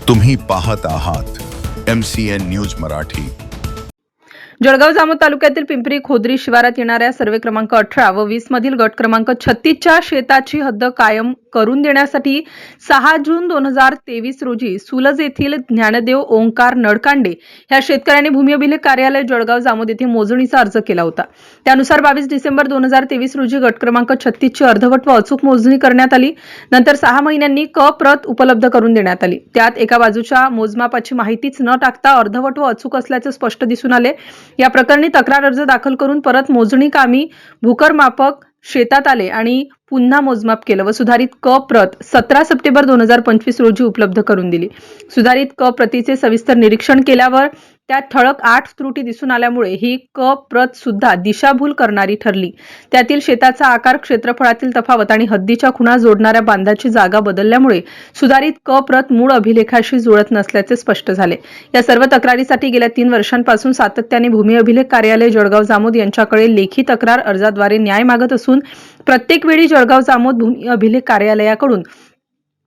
तुम्ही पाहत आहात MCN न्यूज मराठी। जळगाव जामोद तालुक्यातील पिंपरी खोदरी शिवारात येणाऱ्या सर्वे क्रमांक 18 व 20 मधील गट क्रमांक 36च्या शेताची हद्द कायम करून देण्यासाठी 6 जून 2023 रोजी सुलज येथील ज्ञानदेव ओंकार नडकांडे ह्या शेतकऱ्यांनी भूमी अभिलेख कार्यालय जळगाव जामोद येथे मोजणीचा अर्ज केला होता। त्यानुसार 22 डिसेंबर 2023 रोजी गट क्रमांक 36 ची अर्धवट व अचूक मोजणी करण्यात आली। नंतर 6 महिन्यांनी क प्रत उपलब्ध करून देण्यात आली। त्यात एका बाजूच्या मोजमापाची माहितीच न टाकता अर्धवट व अचूक असल्याचे स्पष्ट दिसून आले। या प्रकरणी तक्रार अर्ज दाखल करून परत मोजणी कामी भूकर मापक शेतात आले आणि पुन्हा मोजमाप केलं व सुधारित क प्रत 17 सप्टेंबर 2025 रोजी उपलब्ध करून दिली। सुधारित क प्रतीचे सविस्तर निरीक्षण केल्यावर त्यात ठळक 8 त्रुटी दिसून आल्यामुळे ही क प्रत सुद्धा दिशाभूल करणारी ठरली। त्यातील शेताचा आकार, क्षेत्रफळातील तफावत आणि हद्दीच्या खुणा जोडणाऱ्या बांधाची जागा बदलल्यामुळे सुधारित क प्रत मूळ अभिलेखाशी जुळत नसल्याचे स्पष्ट झाले। या सर्व तक्रारीसाठी गेल्या 3 वर्षांपासून सातत्याने भूमी अभिलेख कार्यालय जळगाव जामोद यांच्याकडे लेखी तक्रार अर्जाद्वारे न्याय मागत असून प्रत्येक वेळी जळगाव जामोद भूमी अभिलेख कार्यालयाकडून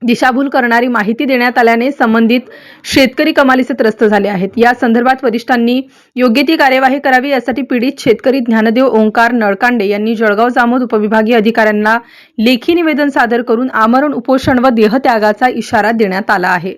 दिशाभूल करणारी माहिती देण्यात आल्याने संबंधित शेतकरी कमालीचे त्रस्त झाले आहेत। या संदर्भात वरिष्ठांनी योग्य ती कार्यवाही करावी यासाठी पीडित शेतकरी ज्ञानदेव ओंकार नडकांडे यांनी जळगाव जामोद उपविभागीय अधिकाऱ्यांना लेखी निवेदन सादर करून आमरण उपोषण व देहत्यागाचा इशारा देण्यात आला आहे।